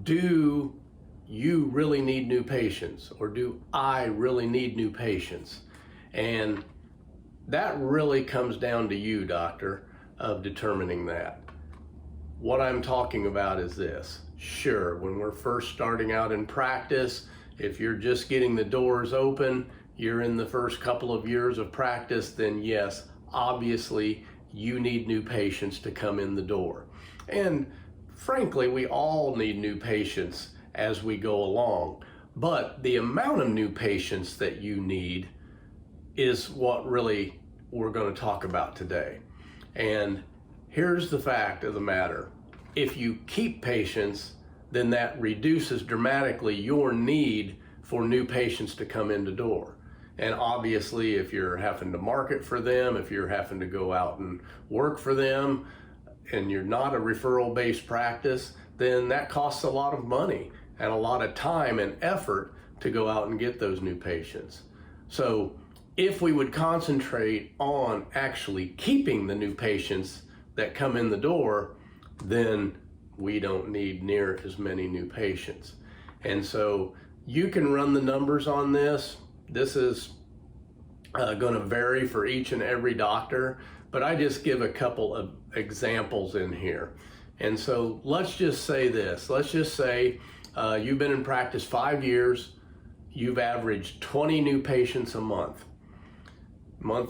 do you really need new patients, or do I really need new patients? And that really comes down to you, doctor, of determining that. What I'm talking about is this. Sure, when we're first starting out in practice, if you're just getting the doors open, you're in the first couple of years of practice, then yes, obviously you need new patients to come in the door. And frankly, we all need new patients as we go along. But the amount of new patients that you need is what really we're going to talk about today. And here's the fact of the matter. If you keep patients, then that reduces dramatically your need for new patients to come in the door. And obviously, if you're having to market for them, if you're having to go out and work for them, and you're not a referral-based practice, then that costs a lot of money and a lot of time and effort to go out and get those new patients. So if we would concentrate on actually keeping the new patients that come in the door, then we don't need near as many new patients. And so you can run the numbers on this. This is going to vary for each and every doctor, but I just give a couple of examples in here. And so let's just say this. Let's just say you've been in practice 5 years. You've averaged 20 new patients a month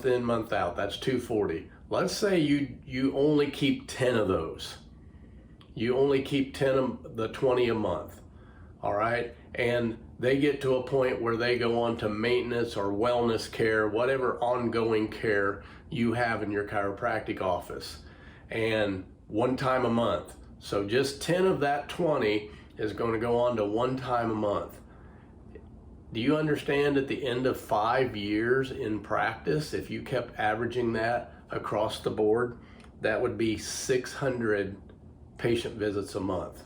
in, month out. That's 240. Let's say you only keep 10 of those. You only keep 10 of the 20 a month. All right. And they get to a point where they go on to maintenance or wellness care, whatever ongoing care you have in your chiropractic office, and one time a month. So just 10 of that 20 is going to go on to one time a month. Do you understand at the end of 5 years in practice, if you kept averaging that across the board, that would be 600 patient visits a month.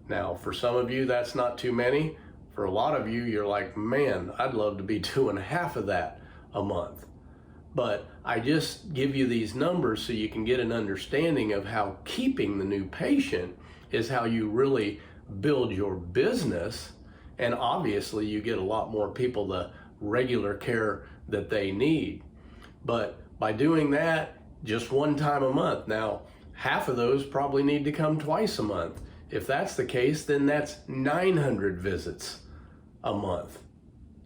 Now, for some of you, that's not too many. For a lot of you, you're like, man, I'd love to be doing half of that a month. But I just give you these numbers so you can get an understanding of how keeping the new patient is how you really build your business. And obviously, you get a lot more people the regular care that they need. But by doing that just one time a month, now half of those probably need to come twice a month. If that's the case, then that's 900 visits a month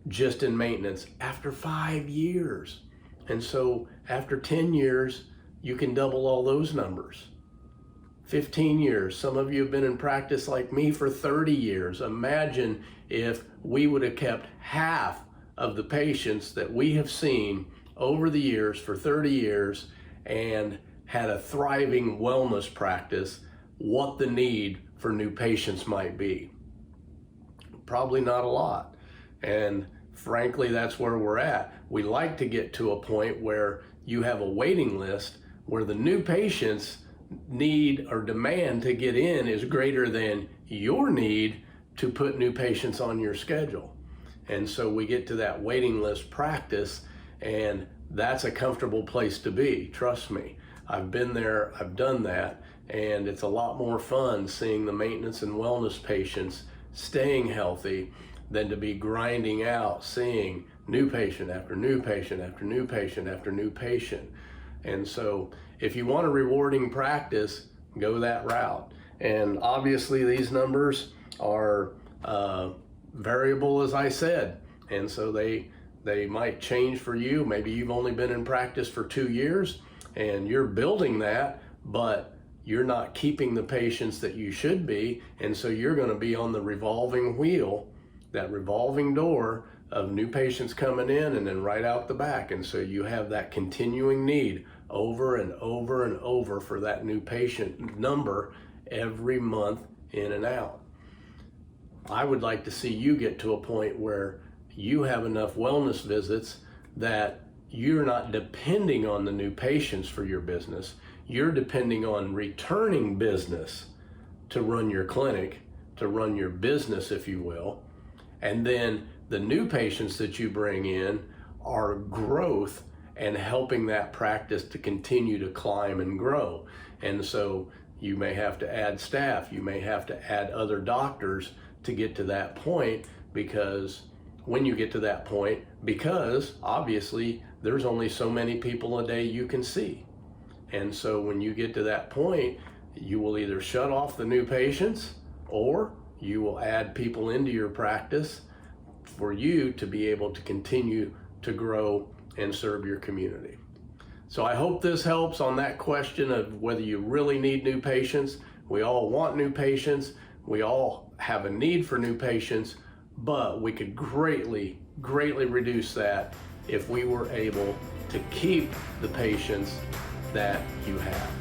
just in maintenance after 5 years. And so after 10 years, you can double all those numbers. 15 years, some of you have been in practice like me for 30 years. Imagine if we would have kept half of the patients that we have seen over the years for 30 years and had a thriving wellness practice, what the need for new patients might be. Probably not a lot. And frankly, that's where we're at. We like to get to a point where you have a waiting list where the new patients need or demand to get in is greater than your need to put new patients on your schedule. And so we get to that waiting list practice, and that's a comfortable place to be. Trust me, I've been there, I've done that, and it's a lot more fun seeing the maintenance and wellness patients staying healthy than to be grinding out, seeing new patient after new patient after new patient after new patient. And so if you want a rewarding practice, go that route. And obviously these numbers are variable, as I said. And so they might change for you. Maybe you've only been in practice for 2 years and you're building that, but you're not keeping the patients that you should be. And so you're going to be on the revolving wheel, that revolving door of new patients coming in and then right out the back. And so you have that continuing need over and over and over for that new patient number every month in and out. I would like to see you get to a point where you have enough wellness visits that you're not depending on the new patients for your business. You're depending on returning business to run your clinic, to run your business, if you will. And then the new patients that you bring in are growth and helping that practice to continue to climb and grow. And so You may have to add staff. You may have to add other doctors to get to that point, because when you get to that point, because obviously there's only so many people a day you can see. And so when you get to that point, you will either shut off the new patients or you will add people into your practice for you to be able to continue to grow and serve your community. So I hope this helps on that question of whether you really need new patients. We all want new patients. We all have a need for new patients, but we could greatly reduce that if we were able to keep the patients that you have.